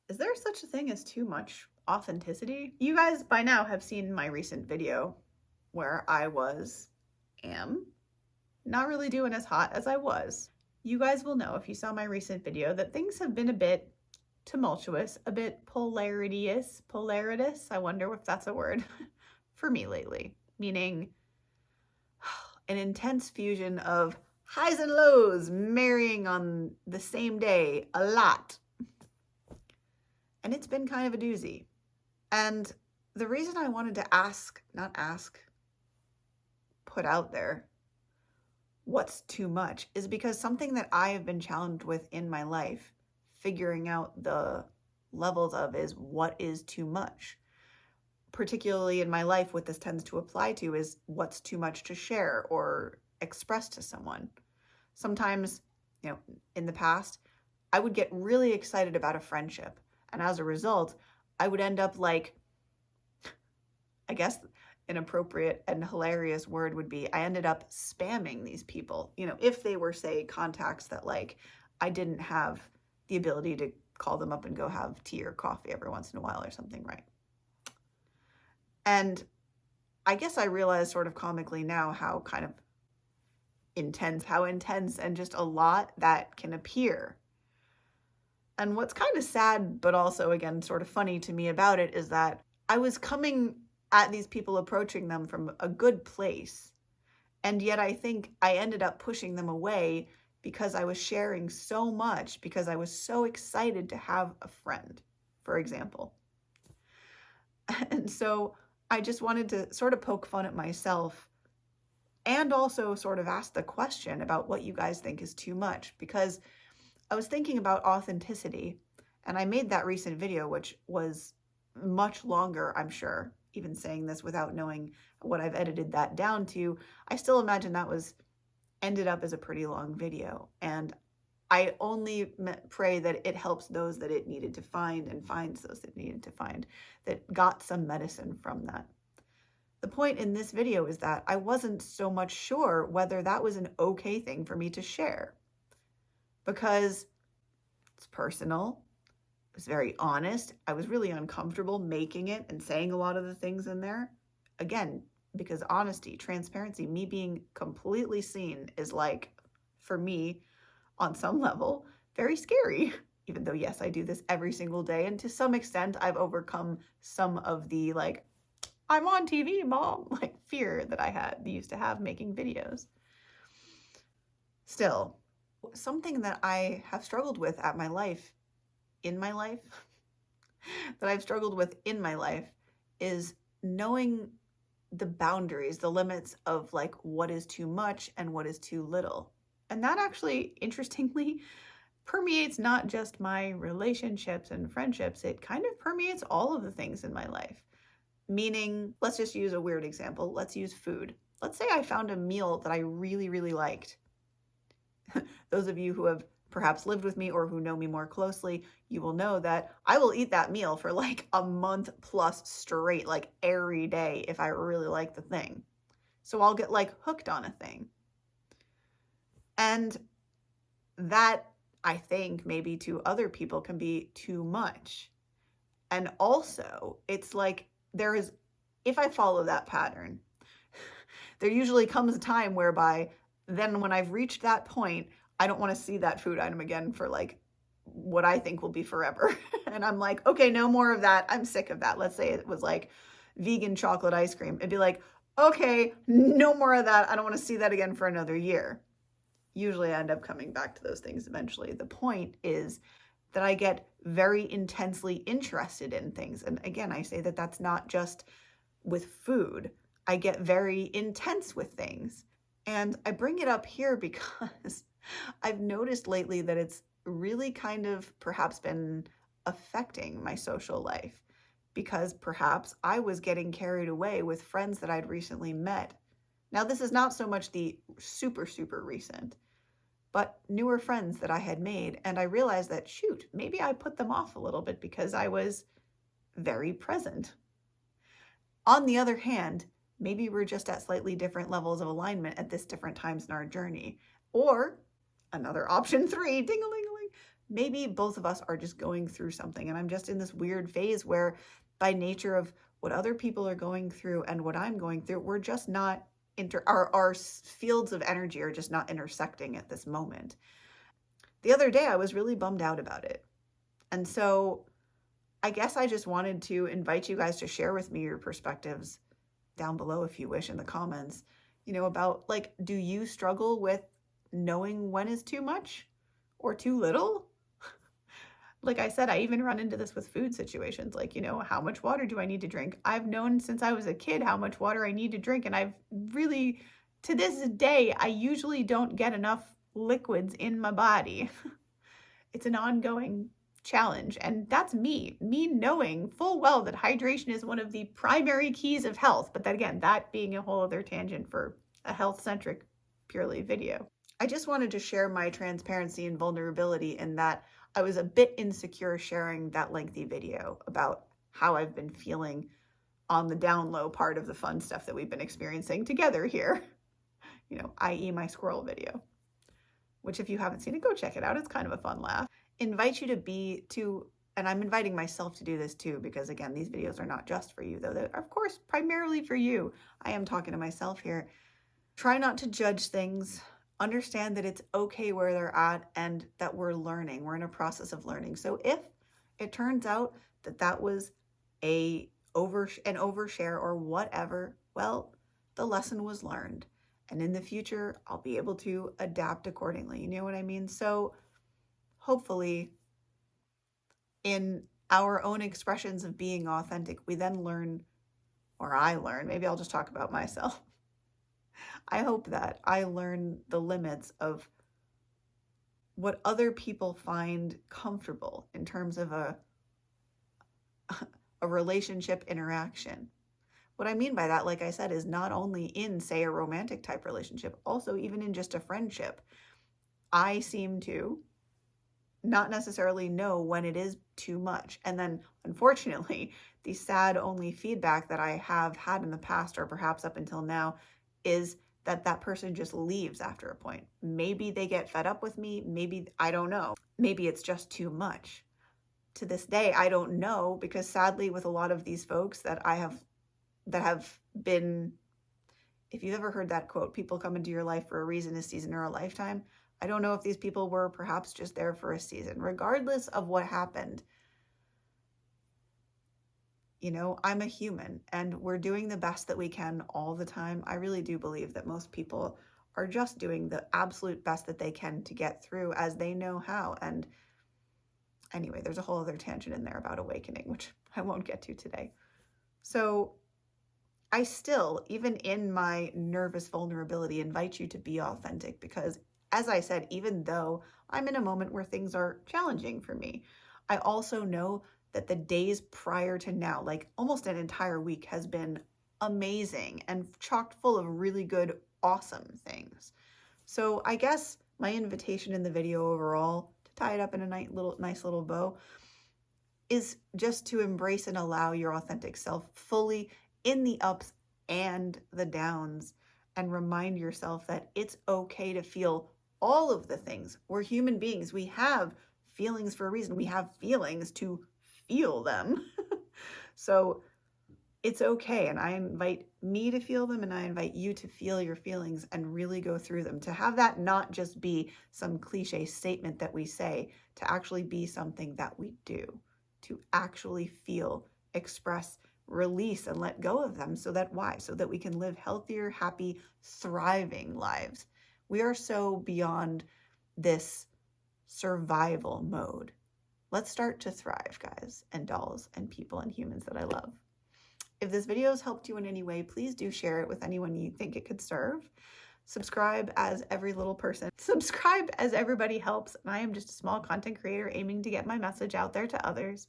Is there such a thing as too much authenticity? You guys by now have seen my recent video where am not really doing as hot as I was. You guys will know if you saw my recent video that things have been a bit tumultuous, a bit polaritous, I wonder if that's a word, for me lately, meaning an intense fusion of highs and lows marrying on the same day a lot. And it's been kind of a doozy. And the reason I wanted to put out there what's too much is because something that I have been challenged with in my life, figuring out the levels of, is what is too much. Particularly in my life, what this tends to apply to is what's too much to share or express to someone. Sometimes, in the past, I would get really excited about a friendship. And as a result, I would end up like, I guess an appropriate and hilarious word would be, I ended up spamming these people, if they were, say, contacts that like I didn't have the ability to call them up and go have tea or coffee every once in a while or something, right? And I guess I realize sort of comically now how kind of intense and just a lot that can appear. And what's kind of sad, but also, again, sort of funny to me about it is that I was coming at these people, approaching them from a good place. And yet I think I ended up pushing them away because I was sharing so much, because I was so excited to have a friend, for example. And so I just wanted to sort of poke fun at myself and also sort of ask the question about what you guys think is too much, because I was thinking about authenticity, and I made that recent video, which was much longer, I'm sure. Even saying this without knowing what I've edited that down to, I still imagine that ended up as a pretty long video. And I only pray that it helps those that it needed to find and finds those that needed to find, that got some medicine from that. The point in this video is that I wasn't so much sure whether that was an okay thing for me to share, because it's personal. It was very honest. I was really uncomfortable making it and saying a lot of the things in there. Again, because honesty, transparency, me being completely seen is like, for me, on some level, very scary. Even though, yes, I do this every single day. And to some extent, I've overcome some of the like, I'm on TV, mom, like fear that I used to have making videos. Still, something that I have struggled with that I've struggled with in my life is knowing the boundaries, the limits of like what is too much and what is too little. And that actually, interestingly, permeates not just my relationships and friendships, it kind of permeates all of the things in my life. Meaning, let's just use a weird example. Let's use food. Let's say I found a meal that I really, really liked. Those of you who have perhaps lived with me or who know me more closely, you will know that I will eat that meal for like a month plus straight, like every day, if I really like the thing. So I'll get like hooked on a thing. And that, I think, maybe to other people can be too much. And also, it's like if I follow that pattern, there usually comes a time whereby then when I've reached that point, I don't want to see that food item again for like what I think will be forever. And I'm like, okay, no more of that. I'm sick of that. Let's say it was like vegan chocolate ice cream. It'd be like, okay, no more of that. I don't want to see that again for another year. Usually I end up coming back to those things eventually. The point is that I get very intensely interested in things. And again, I say that that's not just with food. I get very intense with things. And I bring it up here because I've noticed lately that it's really kind of perhaps been affecting my social life, because perhaps I was getting carried away with friends that I'd recently met. Now, this is not so much the super, super recent, but newer friends that I had made. And I realized that, shoot, maybe I put them off a little bit because I was very present. On the other hand, maybe we're just at slightly different levels of alignment at this different times in our journey. Or another option 3, ding-a-ling-a-ling, maybe both of us are just going through something, and I'm just in this weird phase where by nature of what other people are going through and what I'm going through, we're just not our fields of energy are just not intersecting at this moment. The other day I was really bummed out about it. And so I guess I just wanted to invite you guys to share with me your perspectives down below if you wish in the comments, about like, do you struggle with knowing when is too much or too little? Like I said, I even run into this with food situations, like, how much water do I need to drink? I've known since I was a kid how much water I need to drink. And I've really, to this day, I usually don't get enough liquids in my body. It's an ongoing challenge. And that's me knowing full well that hydration is one of the primary keys of health. But then again, that being a whole other tangent for a health-centric purely video. I just wanted to share my transparency and vulnerability in that I was a bit insecure sharing that lengthy video about how I've been feeling on the down low part of the fun stuff that we've been experiencing together here, i.e. my squirrel video, which if you haven't seen it, go check it out. It's kind of a fun laugh. Invite you and I'm inviting myself to do this too, because again, these videos are not just for you, though they're of course primarily for you. I am talking to myself here. Try not to judge things. Understand that it's okay where they're at and that we're learning. We're in a process of learning. So if it turns out that was an overshare or whatever, well, the lesson was learned. And in the future, I'll be able to adapt accordingly. You know what I mean? So hopefully in our own expressions of being authentic, we then learn, or I learn, maybe I'll just talk about myself. I hope that I learn the limits of what other people find comfortable in terms of a relationship interaction. What I mean by that, like I said, is not only in, say, a romantic type relationship, also even in just a friendship. I seem to not necessarily know when it is too much. And then, unfortunately, the sad only feedback that I have had in the past, or perhaps up until now, is that person just leaves after a point. Maybe they get fed up with me. Maybe, I don't know. Maybe it's just too much. To this day, I don't know, because sadly with a lot of these folks that have been, if you've ever heard that quote, people come into your life for a reason, a season, or a lifetime. I don't know if these people were perhaps just there for a season. Regardless of what happened, I'm a human and we're doing the best that we can all the time. I really do believe that most people are just doing the absolute best that they can to get through as they know how. And anyway, there's a whole other tangent in there about awakening, which I won't get to today. So I still, even in my nervous vulnerability, invite you to be authentic, because as I said, even though I'm in a moment where things are challenging for me, I also know that the days prior to now, like almost an entire week, has been amazing and chocked full of really good, awesome things. So I guess my invitation in the video overall, to tie it up in a nice little bow, is just to embrace and allow your authentic self fully in the ups and the downs, and remind yourself that it's okay to feel all of the things. We're human beings. We have feelings for a reason. We have feelings to feel them. So it's okay. And I invite me to feel them, and I invite you to feel your feelings and really go through them, to have that not just be some cliche statement that we say, to actually be something that we do, to actually feel, express, release, and let go of them. So that we can live healthier, happy, thriving lives. We are so beyond this survival mode. Let's start to thrive, guys and dolls and people and humans that I love. If this video has helped you in any way, please do share it with anyone you think it could serve. Subscribe, as every little person. Subscribe, as everybody helps. And I am just a small content creator aiming to get my message out there to others.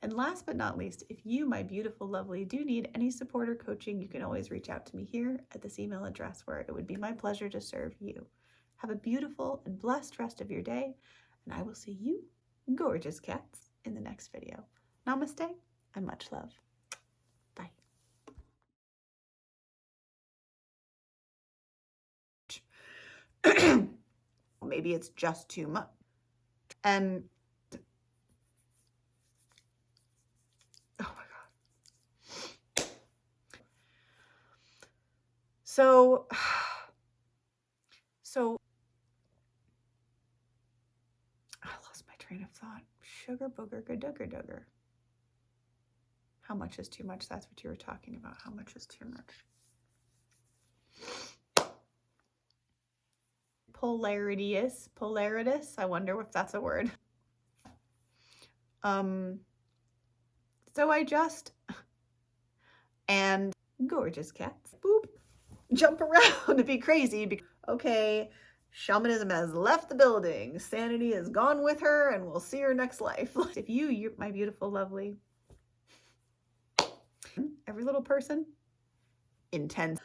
And last but not least, if you, my beautiful lovely, do need any support or coaching, you can always reach out to me here at this email address, where it would be my pleasure to serve you. Have a beautiful and blessed rest of your day, and I will see you, gorgeous cats, in the next video. Namaste and much love. Bye. Maybe it's just too much. And oh my God. So I lost my train of thought. Sugar booger gadugger dugger. How much is too much? That's what you were talking about. How much is too much? Polaritus. I wonder if that's a word. So I just, and gorgeous cats, boop, jump around to be crazy. Okay, shamanism has left the building. Sanity is gone with her, and we'll see her next life. If you're my beautiful, lovely, every little person, intense.